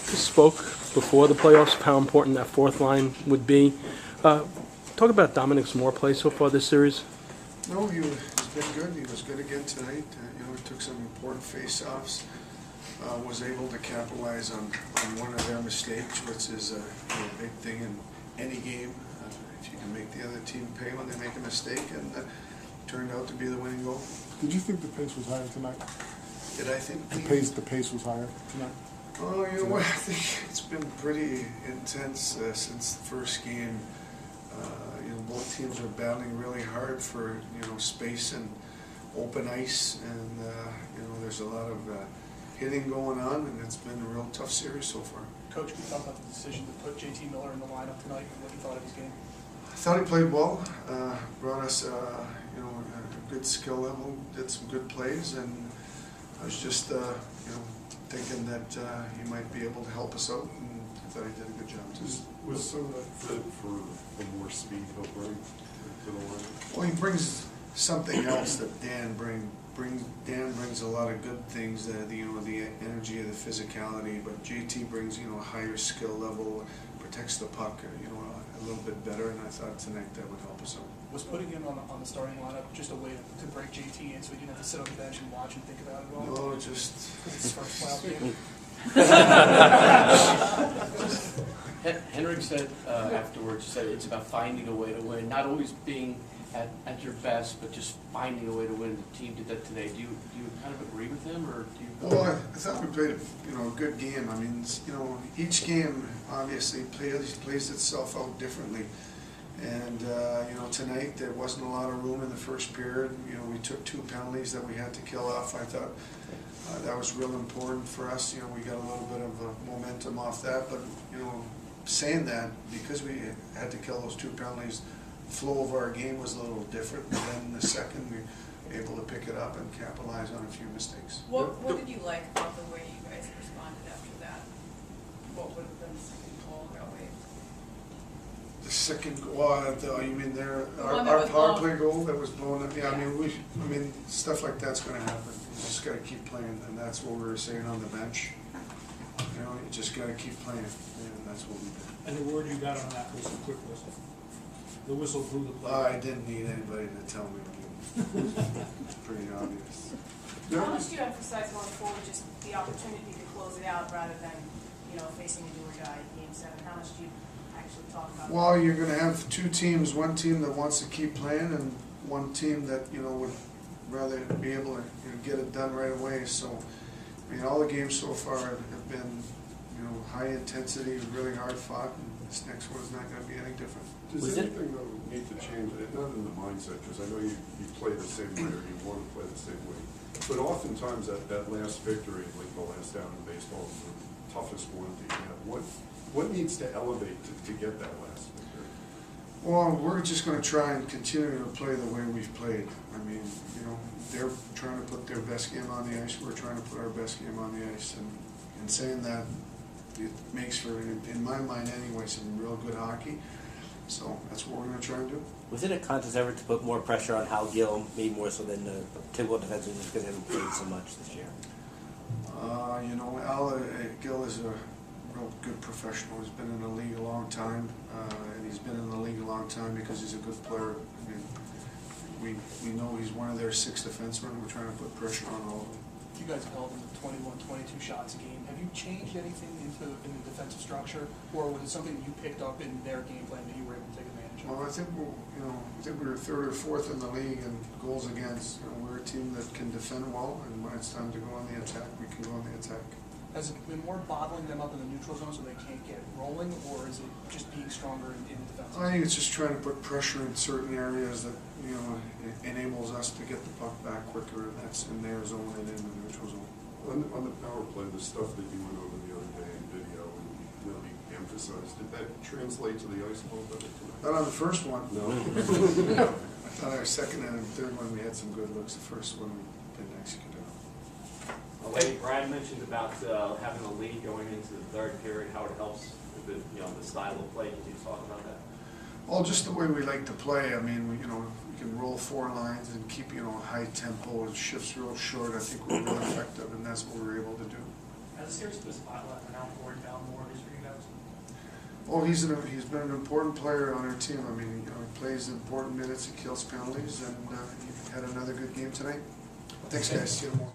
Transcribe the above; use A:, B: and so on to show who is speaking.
A: Spoke before the playoffs of how important that fourth line would be. Talk about Dominic's more play so far this series.
B: No, he's been good. He was good again tonight. He took some important face-offs. Was able to capitalize on one of their mistakes, which is a big thing in any game. If you can make the other team pay when they make a mistake, and turned out to be the winning goal.
C: Did you think the pace was higher tonight?
B: Did I think
C: the pace was higher tonight?
B: Oh, you know what? I think it's been pretty intense since the first game. Both teams are battling really hard for space and open ice, and there's a lot of hitting going on, and it's been a real tough series so far.
D: Coach, can you talk about the decision to put JT Miller in the lineup tonight and what you thought of his game?
B: I thought he played well. Brought us a good skill level. Did some good plays, and I was just thinking that he might be able to help us out, and I thought he did a good job too.
E: Was some of that fit for the more speed he'll bring to the line?
B: Well, he brings something else that Dan brings. Dan brings a lot of good things, the energy, the physicality, but JT brings a higher skill level, protects the puck a little bit better, and I thought tonight that would help us out.
D: Was putting him on the starting lineup just a way to break JT in so he didn't have to sit on the bench and watch and think about it all?
B: No, just
D: his first playoff game.
F: Henrik said afterwards, he said it's about finding a way to win, not always being at your best, but just finding a way to win. The team did that today. Do you kind of agree with him, or do you?
B: Well, I thought we played a good game. I mean, each game obviously plays itself out differently. And tonight there wasn't a lot of room in the first period. We took 2 penalties that we had to kill off. I thought that was real important for us. We got a little bit of momentum off that. But saying that, because we had to kill those 2 penalties, the flow of our game was a little different. And then in the second, we were able to pick it up and capitalize on a few mistakes.
G: What did you like about the way you guys responded after that? What would have been the second goal that way?
B: The second, you mean our power play goal that was blown up? Yeah, I mean stuff like that's going to happen. You just got to keep playing, and that's what we were saying on the bench. You just got to keep playing, and that's what we did.
H: And the word you got on that was a quick whistle. The whistle blew the play.
B: I didn't need anybody to tell me. It's pretty obvious.
G: How much do you emphasize going forward, just the opportunity to close it out rather than facing a do or die game 7? How much do you actually talk about?
B: Well, you're going to have 2 teams. One team that wants to keep playing, and one team that would rather be able to get it done right away. So, all the games so far have been high intensity, really hard fought, and this next one is not going to be any different.
E: Does anything though need to change? Not in the mindset, because I know you play the same way, or you want to play the same way. But oftentimes that last victory, like the last down in baseball, is the toughest one to get. What needs to elevate to get that last victory?
B: Well, we're just going to try and continue to play the way we've played. They're trying to put their best game on the ice. We're trying to put our best game on the ice. And in saying that, it makes for, in my mind anyway, some real good hockey. So that's what we're going to try and do.
I: Was it a conscious effort to put more pressure on Hal Gill, maybe more so than the typical defenseman, just because he hasn't played so much this year?
B: Al Gill is a real good professional. He's been in the league a long time, and he's been in the league a long time because he's a good player. We know he's one of their 6 defensemen. We're trying to put pressure on all of them.
D: You guys held them to 21, 22 shots a game. Have you changed anything in the defensive structure, or was it something that you picked up in their game plan that you were able to take advantage of?
B: Well, I think we were 3rd or 4th in the league in goals against. We're a team that can defend well, and when it's time to go on the attack, we can go on the attack.
D: Has it been more bottling them up in the neutral zone so they can't get rolling, or is it just being stronger in the defense?
B: I think it's just trying to put pressure in certain areas that it enables us to get the puck back quicker, and that's in their zone and in the neutral zone.
E: On the power play, the stuff that you went over the other day in video and really emphasized, did that translate to the ice a little better tonight?
B: Not on the first one.
E: No.
B: I thought our second and third one we had some good looks. The first one we didn't execute on.
J: Brian mentioned about having a lead going into the 3rd period, how it helps with the style of play. Can you talk about that?
B: Well, Well, just the way we like to play. I mean, we can roll 4 lines and keep, a high tempo and shifts real short. I think we're really effective, and that's what we're able to do.
D: Has the series put a spotlight on how important down more is for you guys?
B: Oh, he's been an important player on our team. I mean, he plays important minutes, he kills penalties, and he had another good game tonight. Thanks, guys. See you tomorrow.